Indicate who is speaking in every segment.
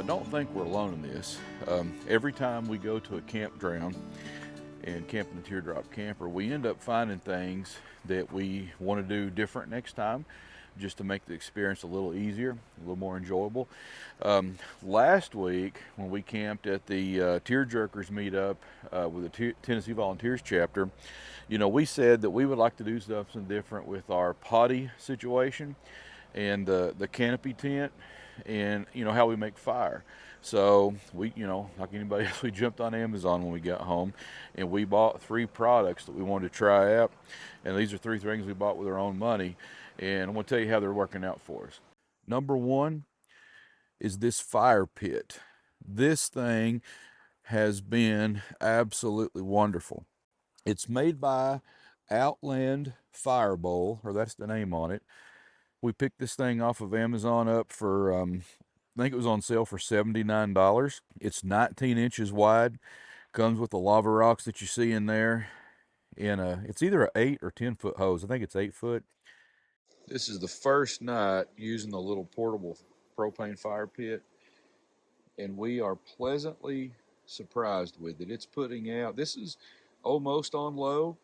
Speaker 1: don't think we're alone in this. Every time we go to a campground and camp in the Teardrop camper, we end up finding things that we want to do different next time, just to make the experience a little easier, a little more enjoyable. Last week, when we camped at the TearJerkers meetup with the Tennessee Volunteers chapter, we said that we would like to do something different with our potty situation and the canopy tent, and how we make fire. So we, like anybody else, we jumped on Amazon when we got home, and we bought 3 products that we wanted to try out. And these are 3 things we bought with our own money, and I'm going to tell you how they're working out for us. Number 1 is this fire pit. This thing has been absolutely wonderful. It's made by Outland Fire Bowl, or that's the name on it. We picked this thing off of Amazon up for, I think it was on sale for $79. It's 19 inches wide, comes with the lava rocks that you see in there, and it's either an 8 or 10 foot hose. I think it's 8 foot. This is the first night using the little portable propane fire pit, and we are pleasantly surprised with it. It's putting out, this is almost on low,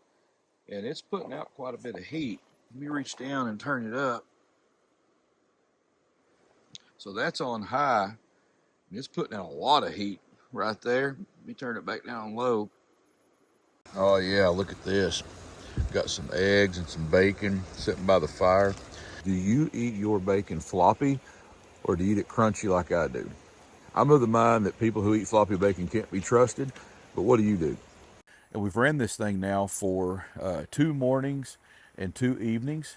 Speaker 1: and it's putting out quite a bit of heat. Let me reach down and turn it up. So that's on high, and it's putting out a lot of heat right there. Let me turn it back down low. Oh yeah, look at this. Got some eggs and some bacon sitting by the fire. Do you eat your bacon floppy, or do you eat it crunchy like I do? I'm of the mind that people who eat floppy bacon can't be trusted, but what do you do? And we've ran this thing now for 2 mornings and 2 evenings.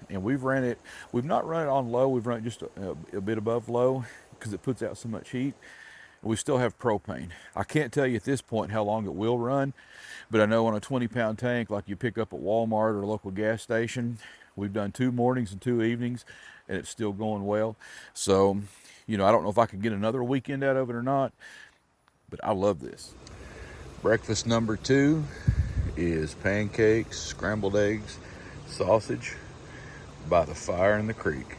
Speaker 1: And we've not run it on low, we've run it just a bit above low because it puts out so much heat. We still have propane. I can't tell you at this point how long it will run, but I know on a 20-pound tank like you pick up at Walmart or a local gas station, we've done 2 mornings and 2 evenings, and it's still going well. So, I don't know if I can get another weekend out of it or not, but I love this. Breakfast number 2 is pancakes, scrambled eggs, sausage, by the fire in the creek.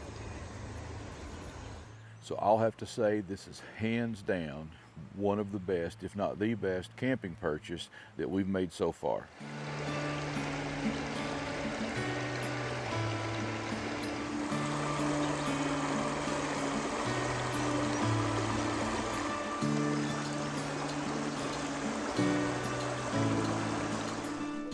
Speaker 1: So I'll have to say this is hands down one of the best, if not the best, camping purchase that we've made so far.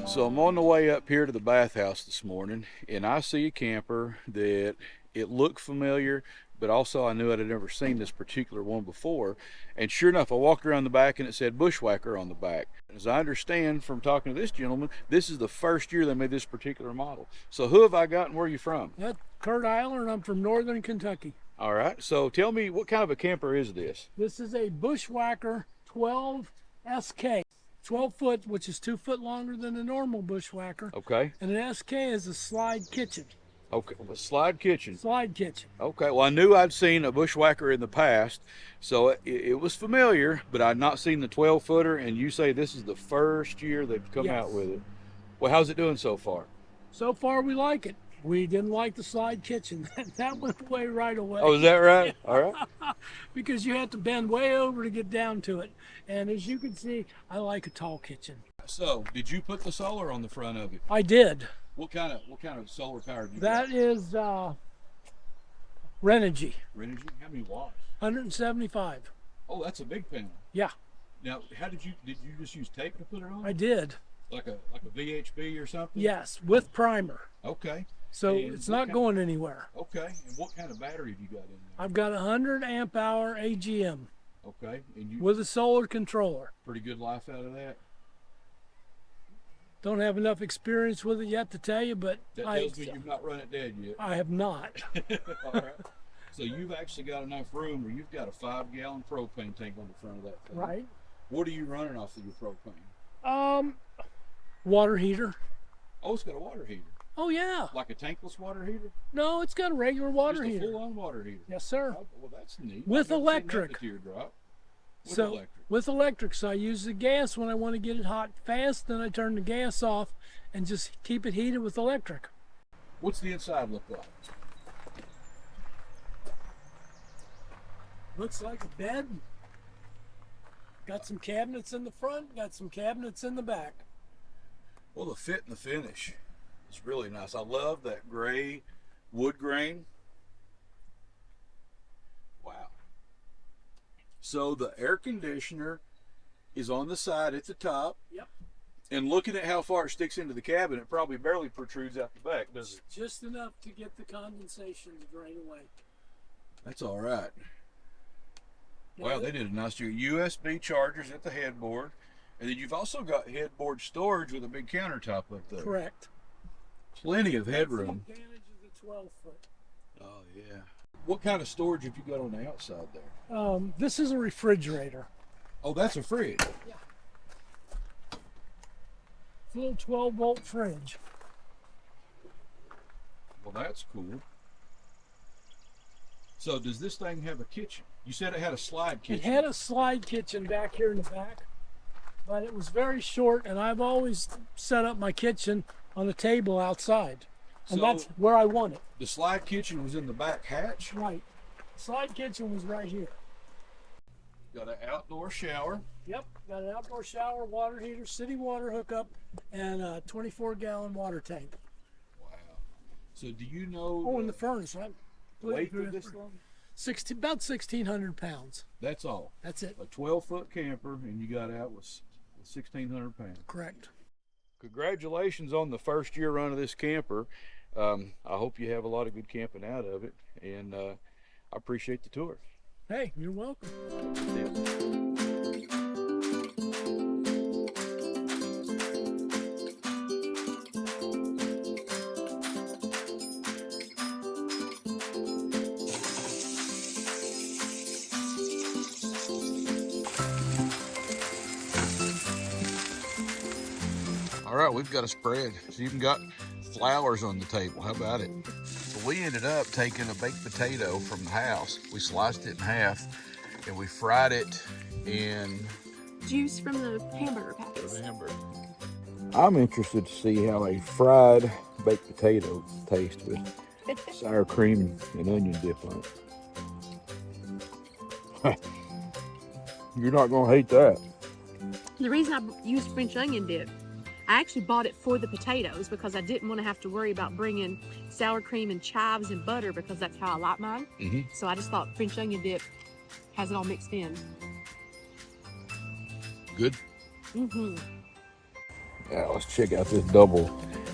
Speaker 1: So I'm on the way up here to the bathhouse this morning, and I see a camper that it looked familiar, but also I knew I'd never seen this particular one before. And sure enough, I walked around the back and it said Bushwacker on the back. As I understand from talking to this gentleman, this is the first year they made this particular model. So who have I got and where are you from?
Speaker 2: That's Kurt Eiler, and I'm from Northern Kentucky.
Speaker 1: All right, so tell me, what kind of a camper is this?
Speaker 2: This is a Bushwacker 12 SK. 12 foot, which is 2 foot longer than a normal Bushwacker.
Speaker 1: Okay.
Speaker 2: And an SK is a slide kitchen.
Speaker 1: Okay, a slide kitchen.
Speaker 2: Slide kitchen.
Speaker 1: Okay, well I knew I'd seen a Bushwacker in the past, so it was familiar, but I'd not seen the 12 footer, and you say this is the first year they've come out with it. Well, how's it doing so far?
Speaker 2: So far we like it. We didn't like the slide kitchen. That went away right away.
Speaker 1: Oh, is that right? All right.
Speaker 2: Because you have to bend way over to get down to it. And as you can see, I like a tall kitchen.
Speaker 1: So, did you put the solar on the front of it?
Speaker 2: I did.
Speaker 1: What kind of solar power do you
Speaker 2: That
Speaker 1: got?
Speaker 2: is Renogy.
Speaker 1: Renogy? How many watts?
Speaker 2: 175.
Speaker 1: Oh, that's a big panel.
Speaker 2: Yeah.
Speaker 1: Now, did you just use tape to put it on?
Speaker 2: I did.
Speaker 1: Like a VHB or something?
Speaker 2: Yes, with primer.
Speaker 1: Okay.
Speaker 2: So
Speaker 1: and
Speaker 2: it's not going anywhere.
Speaker 1: Okay. And what kind of battery have you got in there?
Speaker 2: I've got a 100 amp hour AGM.
Speaker 1: Okay. And you
Speaker 2: with a solar controller.
Speaker 1: Pretty good life out of that?
Speaker 2: Don't have enough experience with it yet to tell you, but
Speaker 1: that tells me you've not run it dead yet.
Speaker 2: I have not.
Speaker 1: All right. So you've actually got enough room where you've got a 5-gallon propane tank on the front of that thing.
Speaker 2: Right.
Speaker 1: What are you running off of your propane?
Speaker 2: Water heater.
Speaker 1: Oh, it's got a water heater.
Speaker 2: Oh yeah.
Speaker 1: Like a tankless water heater?
Speaker 2: No, it's got a regular water heater.
Speaker 1: Just a full-on water heater.
Speaker 2: Yes, sir.
Speaker 1: Oh, well, that's neat.
Speaker 2: With electric.
Speaker 1: Teardrop.
Speaker 2: With electric. So I use the gas when I want to get it hot fast. Then I turn the gas off and just keep it heated with electric.
Speaker 1: What's the inside look like?
Speaker 2: Looks like a bed. Got some cabinets in the front, got some cabinets in the back.
Speaker 1: Well, the fit and the finish is really nice. I love that gray wood grain. Wow. So the air conditioner is on the side at the top.
Speaker 2: Yep.
Speaker 1: And looking at how far it sticks into the cabin, it probably barely protrudes out the back, does it?
Speaker 2: Just enough to get the condensation to drain away.
Speaker 1: That's all right.
Speaker 2: Yeah,
Speaker 1: Wow, they did a nice job. USB chargers at the headboard. And then you've also got headboard storage with a big countertop up there.
Speaker 2: Correct.
Speaker 1: Plenty of
Speaker 2: That's
Speaker 1: headroom.
Speaker 2: the advantage of the 12 foot.
Speaker 1: Oh, yeah. What kind of storage have you got on the outside there?
Speaker 2: This is a refrigerator.
Speaker 1: Oh, that's a fridge.
Speaker 2: Yeah. It's a little 12-volt fridge.
Speaker 1: Well, that's cool. So does this thing have a kitchen? You said it had a slide kitchen.
Speaker 2: It had a slide kitchen back here in the back, but it was very short, and I've always set up my kitchen on a table outside. And
Speaker 1: So-
Speaker 2: that's where I want it.
Speaker 1: The slide kitchen was in the back hatch.
Speaker 2: Right. Slide kitchen was right here.
Speaker 1: Got an outdoor shower.
Speaker 2: Yep, got an outdoor shower, water heater, city water hookup, and a 24-gallon water tank.
Speaker 1: Wow. So do you know
Speaker 2: Oh, and the furnace, right?
Speaker 1: weight of this thing?
Speaker 2: About 1,600 pounds.
Speaker 1: That's all.
Speaker 2: That's it.
Speaker 1: A 12-foot camper, and you got out with 1,600 pounds.
Speaker 2: Correct.
Speaker 1: Congratulations on the first year run of this camper. I hope you have a lot of good camping out of it, and I appreciate the tour.
Speaker 2: Hey, you're welcome.
Speaker 1: All right, we've got a spread. So you even got flowers on the table. How about it? So we ended up taking a baked potato from the house. We sliced it in half and we fried it in
Speaker 3: Juice from the hamburger patties.
Speaker 1: hamburger. I'm interested to see how a fried baked potato tastes with sour cream and onion dip on it. You're not gonna hate that.
Speaker 3: The reason I used French onion dip, I actually bought it for the potatoes because I didn't want to have to worry about bringing sour cream and chives and butter because that's how I like mine. So I just thought French onion dip has it all mixed in.
Speaker 1: Good.
Speaker 3: Mm-hmm.
Speaker 1: Now let's check out this double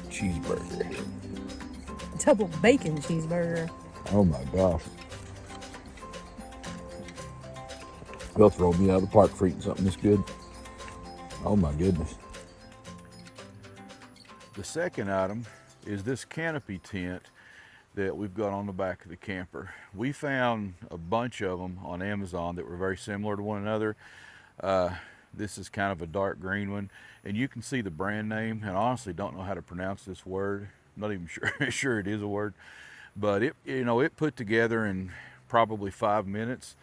Speaker 1: cheeseburger.
Speaker 3: Double bacon cheeseburger.
Speaker 1: Oh my gosh. They'll throw me out of the park for eating something this good. Oh my goodness. The second item is this canopy tent that we've got on the back of the camper. We found a bunch of them on Amazon that were very similar to one another. This is kind of a dark green one, and you can see the brand name, and I honestly don't know how to pronounce this word. I'm not even sure it is a word, but it put together in probably 5 minutes.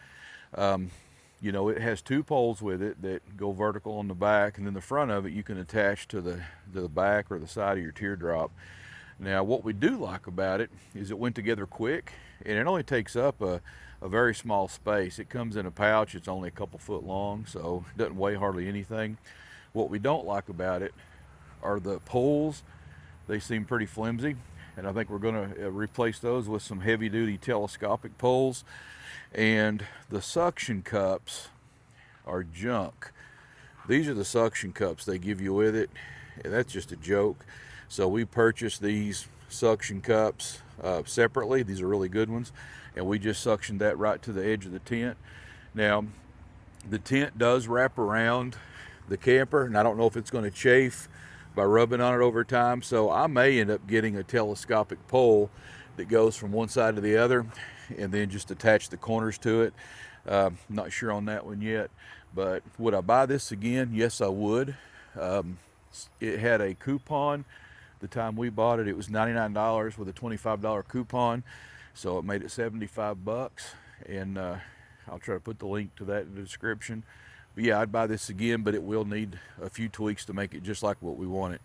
Speaker 1: It has 2 poles with it that go vertical on the back, and then the front of it you can attach to the back or the side of your teardrop. Now, what we do like about it is it went together quick, and it only takes up a very small space. It comes in a pouch. It's only a couple foot long, so it doesn't weigh hardly anything. What we don't like about it are the poles. They seem pretty flimsy, and I think we're going to replace those with some heavy-duty telescopic poles. And the suction cups are junk. These are the suction cups they give you with it. That's just a joke. So we purchased these suction cups separately. These are really good ones, and we just suctioned that right to the edge of the tent. Now, the tent does wrap around the camper, and I don't know if it's going to chafe by rubbing on it over time, so I may end up getting a telescopic pole that goes from one side to the other and then just attach the corners to it. Not sure on that one yet, but would I buy this again? Yes, I would. It had a coupon. The time we bought it, it was $99 with a $25 coupon, so it made it 75 bucks, and I'll try to put the link to that in the description. But yeah, I'd buy this again, but it will need a few tweaks to make it just like what we want it.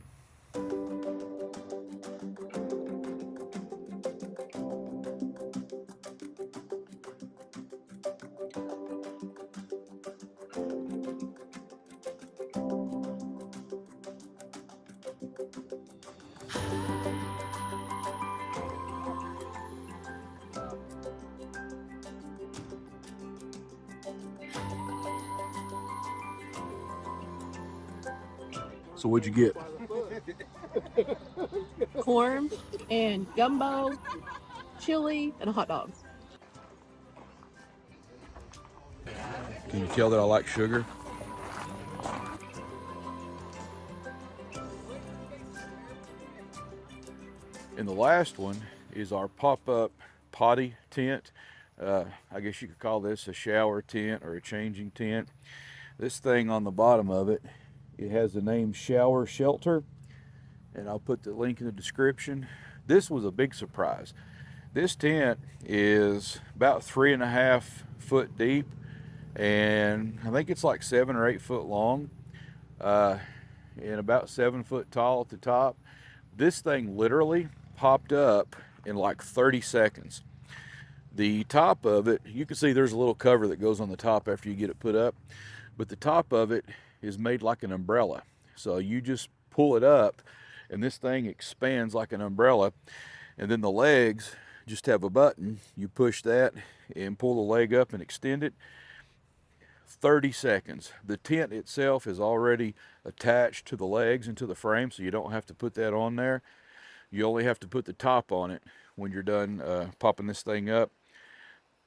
Speaker 1: So what'd you get?
Speaker 3: Corn and gumbo, chili, and a hot dog.
Speaker 1: Can you tell that I like sugar? And the last one is our pop-up potty tent. I guess you could call this a shower tent or a changing tent. This thing on the bottom of it, it has the name Shower Shelter, and I'll put the link in the description. This was a big surprise. This tent is about 3.5 foot deep, and I think it's like 7 or 8 foot long, and about 7 foot tall at the top. This thing literally popped up in like 30 seconds. The top of it, you can see there's a little cover that goes on the top after you get it put up, but the top of it is made like an umbrella. So you just pull it up and this thing expands like an umbrella, and then the legs just have a button. You push that and pull the leg up and extend it. 30 seconds. The tent itself is already attached to the legs and to the frame, so you don't have to put that on there. You only have to put the top on it when you're done popping this thing up.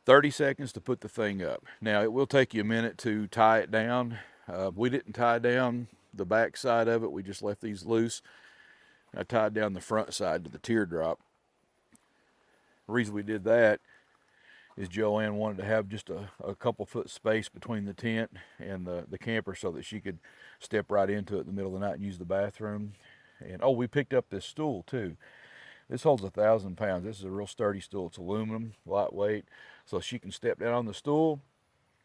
Speaker 1: 30 seconds to put the thing up. Now, it will take you a minute to tie it down. We didn't tie down the back side of it. We just left these loose. I tied down the front side to the teardrop. The reason we did that is Joanne wanted to have just a couple foot space between the tent and the camper so that she could step right into it in the middle of the night and use the bathroom. And oh, we picked up this stool too. This holds 1,000 pounds. This is a real sturdy stool. It's aluminum, lightweight. So she can step down on the stool,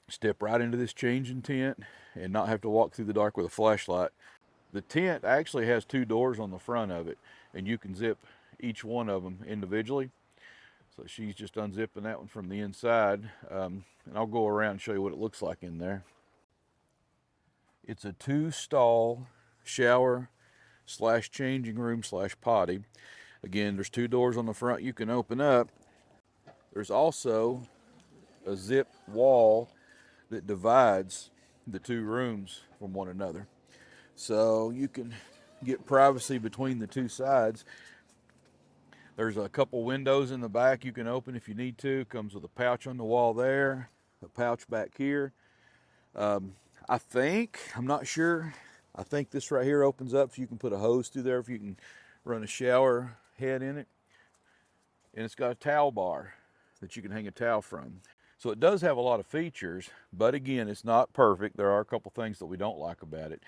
Speaker 1: step right into this changing tent, and not have to walk through the dark with a flashlight. The tent actually has 2 doors on the front of it, and you can zip each one of them individually. So she's just unzipping that one from the inside, and I'll go around and show you what it looks like in there. It's a 2-stall shower / changing / potty. Again, there's 2 doors on the front you can open up. There's also a zip wall that divides the 2 rooms from one another. So you can get privacy between the 2 sides. There's a couple windows in the back you can open if you need to. Comes with a pouch on the wall there, a pouch back here. I'm not sure, I think this right here opens up so you can put a hose through there if you can run a shower head in it. And it's got a towel bar that you can hang a towel from. So it does have a lot of features, but again, it's not perfect. There are a couple things that we don't like about it.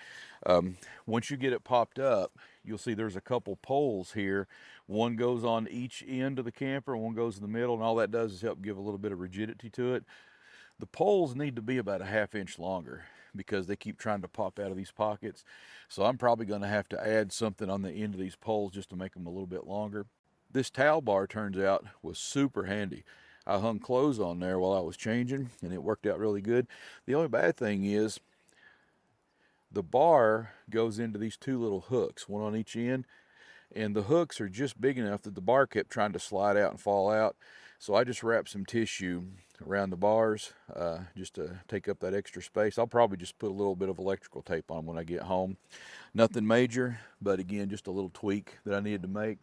Speaker 1: Once you get it popped up, you'll see there's a couple poles here. One goes on each end of the camper, and one goes in the middle, and all that does is help give a little bit of rigidity to it. The poles need to be about a 1/2 inch longer because they keep trying to pop out of these pockets. So I'm probably going to have to add something on the end of these poles just to make them a little bit longer. This towel bar, turns out, was super handy. I hung clothes on there while I was changing, and it worked out really good. The only bad thing is the bar goes into these 2 little hooks, one on each end, and the hooks are just big enough that the bar kept trying to slide out and fall out. So I just wrapped some tissue around the bars just to take up that extra space. I'll probably just put a little bit of electrical tape on when I get home. Nothing major, but again, just a little tweak that I needed to make.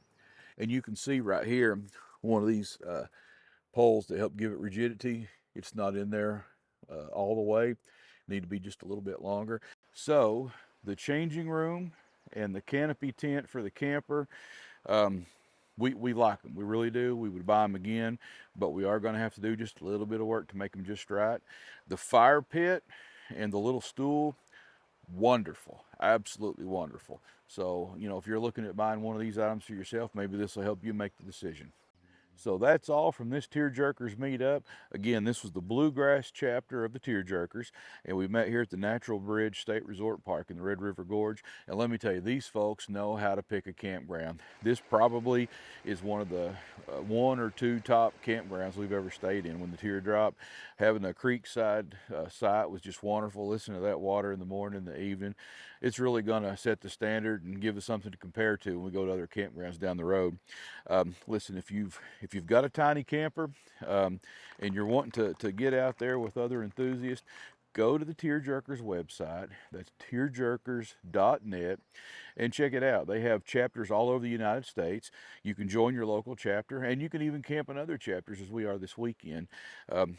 Speaker 1: And you can see right here, one of these poles that help give it rigidity. It's not in there all the way. Need to be just a little bit longer. So the changing room and the canopy tent for the camper, we like them. We really do. We would buy them again, but we are going to have to do just a little bit of work to make them just right. The fire pit and the little stool, wonderful, absolutely wonderful. So, you know, if you're looking at buying one of these items for yourself, maybe this will help you make the decision. So that's all from this TearJerkers meetup. Again, this was the Bluegrass Chapter of the TearJerkers, and we met here at the Natural Bridge State Resort Park in the Red River Gorge. And let me tell you, these folks know how to pick a campground. This probably is one of the 1 or 2 top campgrounds we've ever stayed in. When the Teardrop, having a creekside site was just wonderful. Listen to that water in the morning and the evening. It's really going to set the standard and give us something to compare to when we go to other campgrounds down the road. Listen, if you've got a tiny camper and you're wanting to get out there with other enthusiasts, go to the TearJerkers website. That's tearjerkers.net, and check it out. They have chapters all over the United States. You can join your local chapter, and you can even camp in other chapters as we are this weekend.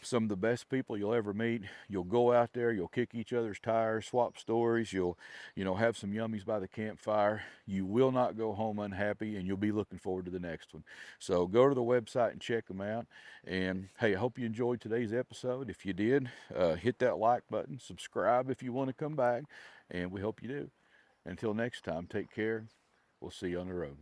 Speaker 1: Some of the best people you'll ever meet. You'll go out there, you'll kick each other's tires, swap stories, you'll have some yummies by the campfire. You will not go home unhappy, and you'll be looking forward to the next one. So go to the website and check them out. And hey, I hope you enjoyed today's episode. If you did, hit that like button, subscribe if you want to come back, and we hope you do. Until next time, take care. We'll see you on the road.